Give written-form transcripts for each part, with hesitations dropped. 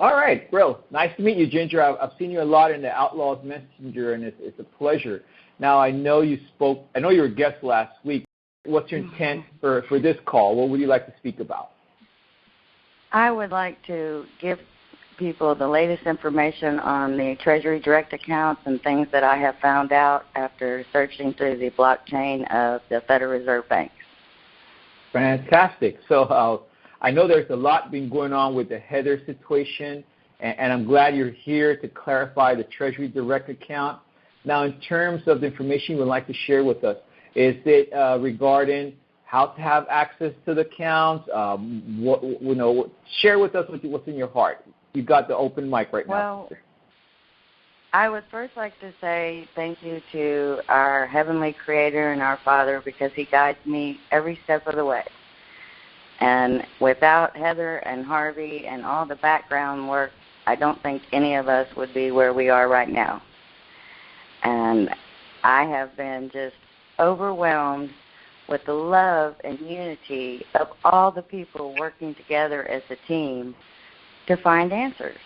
All right, Brill. Nice to meet you, Ginger. I've seen you a lot in the Outlaws Messenger, and it's a pleasure. Now, I know you were a guest last week. What's your intent for this call? What would you like to speak about? I would like to give people the latest information on the Treasury Direct accounts and things that I have found out after searching through the blockchain of the Federal Reserve Bank. Fantastic. So I know there's a lot been going on with the Heather situation, and I'm glad you're here to clarify the Treasury Direct account. Now, in terms of the information you would like to share with us, is it regarding how to have access to the accounts? Share with us what's in your heart. You've got the open mic right now. Well, I would first like to say thank you to our Heavenly Creator and our Father, because He guides me every step of the way. And without Heather and Harvey and all the background work, I don't think any of us would be where we are right now. And I have been just overwhelmed with the love and unity of all the people working together as a team to find answers.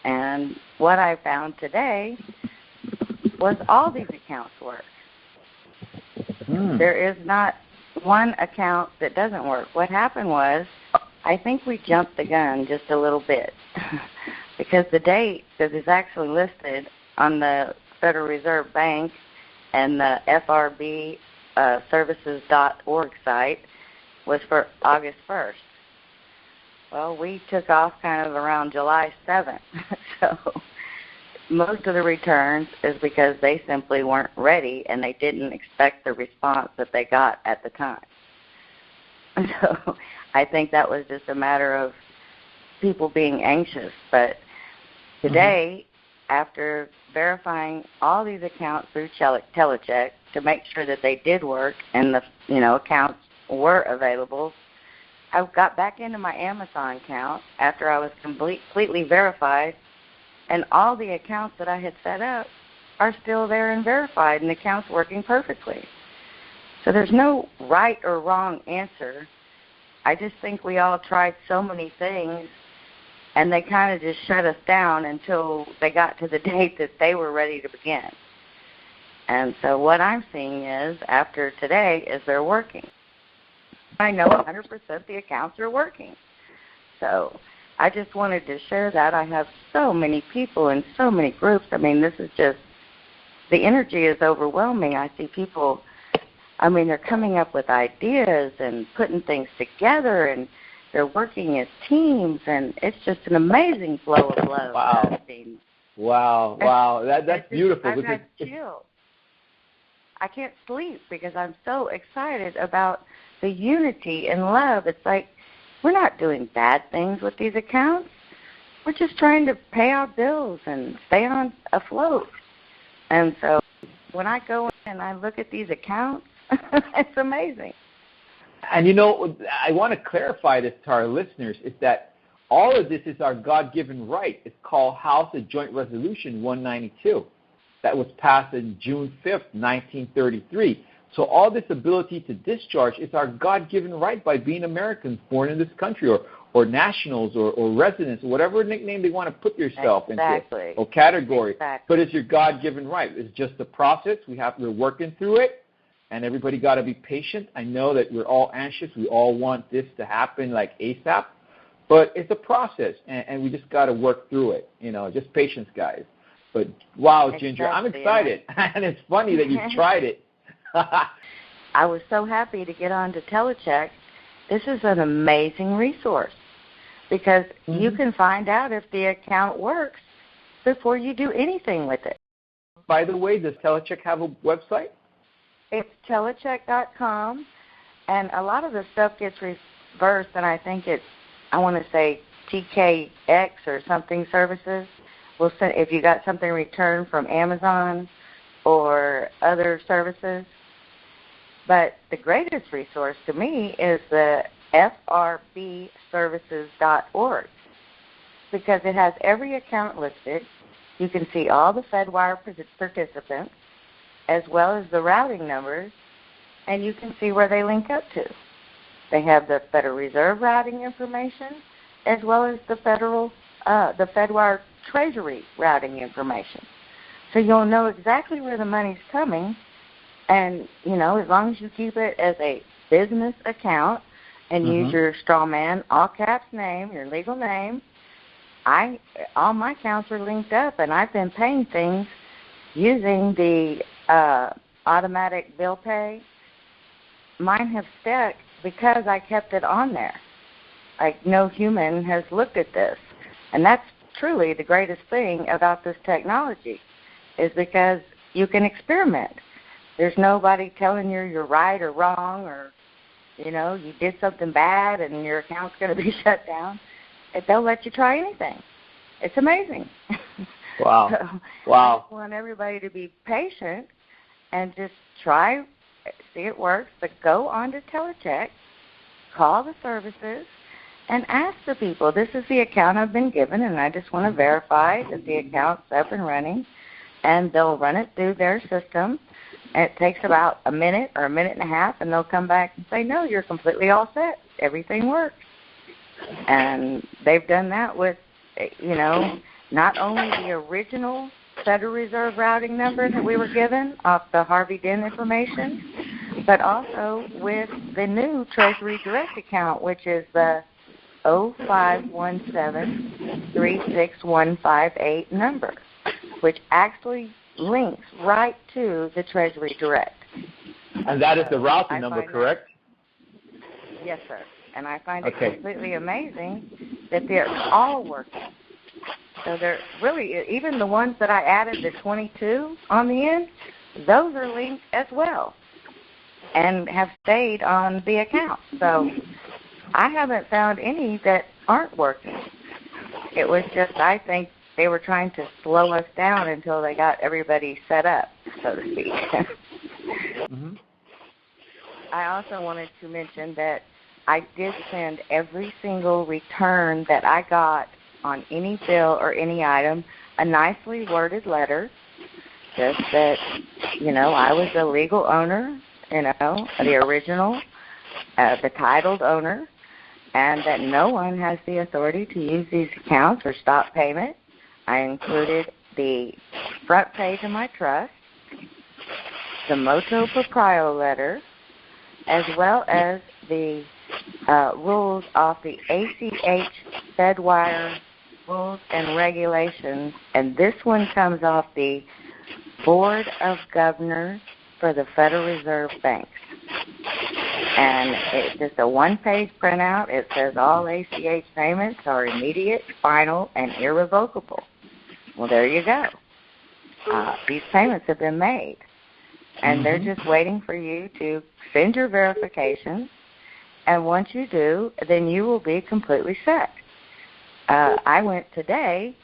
And what I found today was all these accounts work. There is not one account that doesn't work. What happened was, I think we jumped the gun just a little bit because the date that is actually listed on the Federal Reserve Bank and the FRB services.org site was for August 1st. Well, we took off kind of around July 7th. So most of the returns is because they simply weren't ready and they didn't expect the response that they got at the time. So I think that was just a matter of people being anxious. But today, after verifying all these accounts through Telecheck to make sure that they did work and the accounts were available, I got back into my Amazon account after I was completely verified, and all the accounts that I had set up are still there and verified, and the account's working perfectly. So there's no right or wrong answer. I just think we all tried so many things, and they kind of just shut us down until they got to the date that they were ready to begin. And so what I'm seeing is, after today, is they're working. I know 100% the accounts are working. So I just wanted to share that. I have so many people in so many groups. I mean, this is just, the energy is overwhelming. I see people, I mean, they're coming up with ideas and putting things together, and they're working as teams, and it's just an amazing flow of love. Wow. That's beautiful. I've had chills. I can't sleep because I'm so excited about the unity and love. It's like we're not doing bad things with these accounts. We're just trying to pay our bills and stay on afloat. And so when I go and I look at these accounts, it's amazing. And, I want to clarify this to our listeners, is that all of this is our God-given right. It's called House of Joint Resolution 192. That was passed on June 5th, 1933. So all this ability to discharge is our God-given right by being Americans born in this country, or nationals, or residents, or whatever nickname they want to put yourself into, or category. But it's your God-given right. It's just a process. We're working through it, and everybody got to be patient. I know that we're all anxious. We all want this to happen like ASAP, but it's a process, and we just got to work through it. Just patience, guys. But wow, Ginger, I'm excited, and it's funny that you've tried it. I was so happy to get on to Telecheck. This is an amazing resource because you can find out if the account works before you do anything with it. By the way, does Telecheck have a website? It's telecheck.com, and a lot of the stuff gets reversed, and I think I want to say TKX or something services. We'll send, if you got something returned from Amazon or other services. But the greatest resource to me is the FRBservices.org because it has every account listed. You can see all the FedWire participants as well as the routing numbers, and you can see where they link up to. They have the Federal Reserve routing information as well as the federal the FedWire Treasury routing information. So you'll know exactly where the money's coming, and, as long as you keep it as a business account and use your straw man, all caps name, your legal name, all my accounts are linked up, and I've been paying things using the automatic bill pay. Mine have stuck because I kept it on there. Like, no human has looked at this. And that's truly the greatest thing about this technology, is because you can experiment. There's nobody telling you you're right or wrong, or, you did something bad and your account's going to be shut down. They'll let you try anything. It's amazing. Wow. I just want everybody to be patient and just try, see it works, but go on to Telecheck, call the services, and ask the people, this is the account I've been given, and I just want to verify that the account's up and running, and they'll run it through their system. And it takes about a minute or a minute and a half, and they'll come back and say, no, you're completely all set. Everything works. And they've done that with, not only the original Federal Reserve routing number that we were given off the Harvey Dent information, but also with the new Treasury Direct account, which is the 0517-36158 number, which actually links right to the Treasury Direct. And that is the routing number, correct? Yes, sir. And I find it completely amazing that they're all working. So they're really, even the ones that I added, the 22 on the end, those are linked as well and have stayed on the account. So I haven't found any that aren't working. It was just, I think, they were trying to slow us down until they got everybody set up, so to speak. I also wanted to mention that I did send every single return that I got on any bill or any item a nicely worded letter, just that, I was the legal owner, the original, the titled owner, and that no one has the authority to use these accounts or stop payment. I included the front page of my trust, the motu proprio letter, as well as the rules off the ACH FedWire rules and regulations, and this one comes off the Board of Governors for the Federal Reserve Banks. And it's just a one-page printout. It says all ACH payments are immediate, final, and irrevocable. Well, there you go. These payments have been made, and they're just waiting for you to send your verifications, and once you do, then you will be completely set. I went today.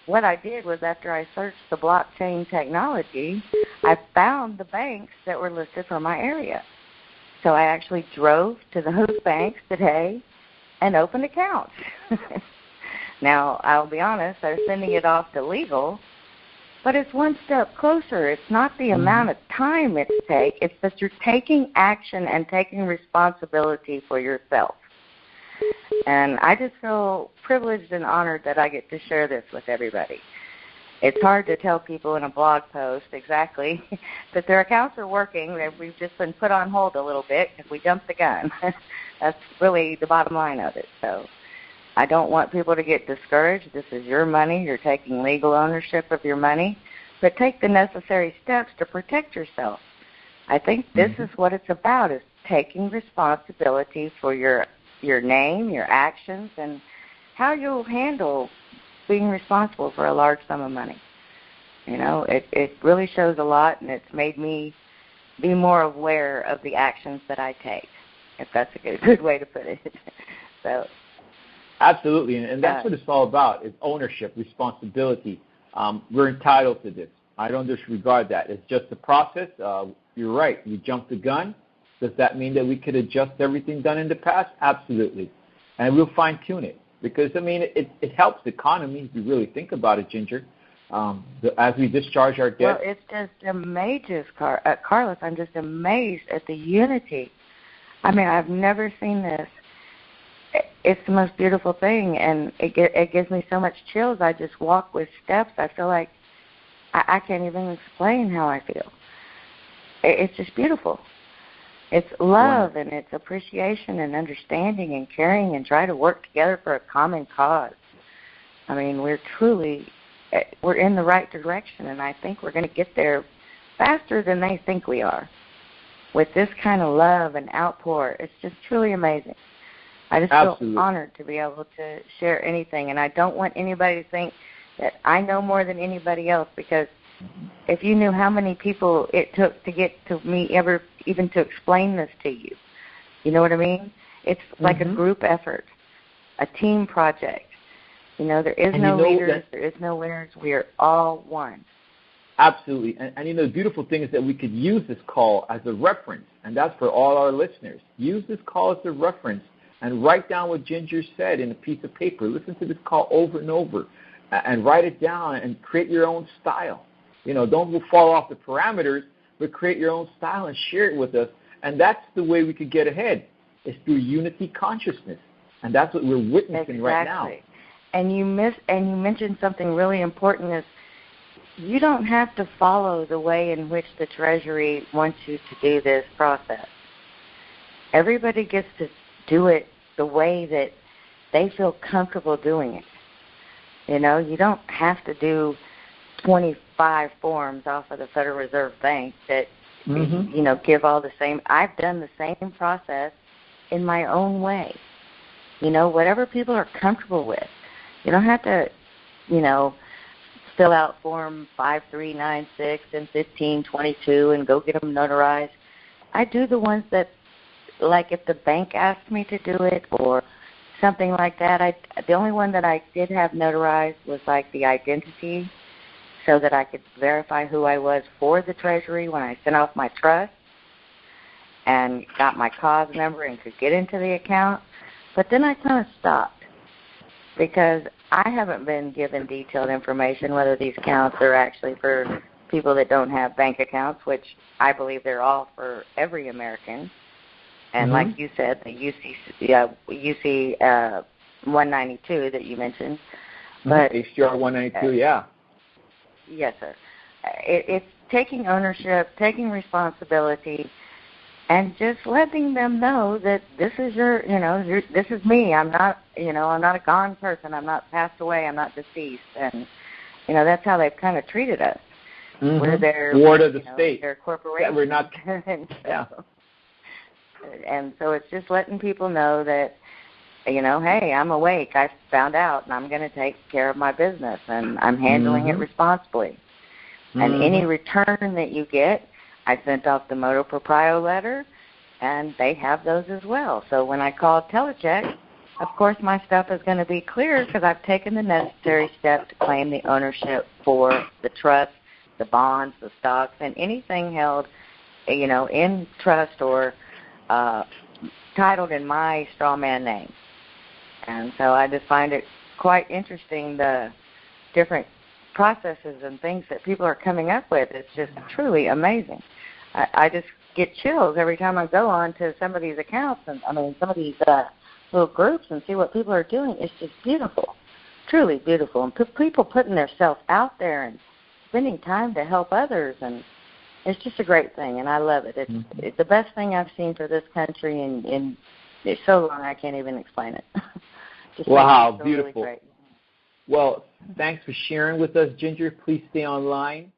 What I did was, after I searched the blockchain technology, I found the banks that were listed for my area. So I actually drove to those banks today and opened accounts. Now, I'll be honest, they're sending it off to legal, but it's one step closer. It's not the amount of time it takes. It's that you're taking action and taking responsibility for yourself. And I just feel privileged and honored that I get to share this with everybody. It's hard to tell people in a blog post exactly that their accounts are working, that we've just been put on hold a little bit because we jumped the gun. That's really the bottom line of it. So I don't want people to get discouraged. This is your money. You're taking legal ownership of your money. But take the necessary steps to protect yourself. I think this is what it's about, is taking responsibility for your name, your actions, and how you'll handle being responsible for a large sum of money. It really shows a lot, and it's made me be more aware of the actions that I take, if that's a good way to put it. So, absolutely, and that's what it's all about, is ownership, responsibility. We're entitled to this. I don't disregard that. It's just a process. You're right. We jumped the gun. Does that mean that we could adjust everything done in the past? Absolutely. And we'll fine-tune it. Because, it helps the economy if you really think about it, Ginger. As we discharge our debt. Well, it's just amazing, Carlos. I'm just amazed at the unity. I've never seen this it's the most beautiful thing, and it gives me so much chills. I just walk with steps. I feel like I can't even explain how I feel. It's just beautiful. It's love, and it's appreciation and understanding and caring, and try to work together for a common cause. I mean, we're in the right direction, and I think we're going to get there faster than they think we are. With this kind of love and outpour, it's just truly amazing. I just feel honored to be able to share anything, and I don't want anybody to think that I know more than anybody else, because if you knew how many people it took to get to me even to explain this to you, you know what I mean? It's like a group effort, a team project. You know, there is no leaders, there is no winners. We are all one. Absolutely. And you know, the beautiful thing is that we could use this call as a reference, and that's for all our listeners. Use this call as a reference and write down what Ginger said in a piece of paper. Listen to this call over and over and write it down and create your own style. You know, don't fall off the parameters, but create your own style and share it with us. And that's the way we could get ahead, is through unity consciousness. And that's what we're witnessing right now. And you mentioned something really important, is you don't have to follow the way in which the Treasury wants you to do this process. Everybody gets to do it the way that they feel comfortable doing it. You know, you don't have to do 25 forms off of the Federal Reserve Bank that, you know, give all the same. I've done the same process in my own way. You know, whatever people are comfortable with. You don't have to, you know, fill out Form 5396 and 1522 and go get them notarized. I do the ones that, like if the bank asked me to do it or something like that. The only one that I did have notarized was like the identity, so that I could verify who I was for the Treasury when I sent off my trust and got my cause number and could get into the account. But then I kind of stopped because I haven't been given detailed information whether these accounts are actually for people that don't have bank accounts, which I believe they're all for every American. And like you said, the UC 192 that you mentioned. But HGR 192, yeah. Yes, sir. It's taking ownership, taking responsibility, and just letting them know that this is this is me. I'm not a gone person. I'm not passed away. I'm not deceased. And, that's how they've kind of treated us. We're their ward of the state. Their corporation. Yeah, we're not. Yeah. And so it's just letting people know that, hey, I'm awake. I found out, and I'm going to take care of my business, and I'm handling it responsibly. And any return that you get, I sent off the motu proprio letter, and they have those as well. So when I call Telecheck, of course my stuff is going to be clear because I've taken the necessary steps to claim the ownership for the trust, the bonds, the stocks, and anything held, in trust or titled in my straw man name. And so I just find it quite interesting, the different processes and things that people are coming up with. It's just truly amazing. I just get chills every time I go on to some of these accounts and some of these little groups and see what people are doing. It's just beautiful, truly beautiful. And people putting themselves out there and spending time to help others, and it's just a great thing, and I love it. It's the best thing I've seen for this country in so long I can't even explain it. Wow, beautiful. Really great. Well, thanks for sharing with us, Ginger. Please stay online.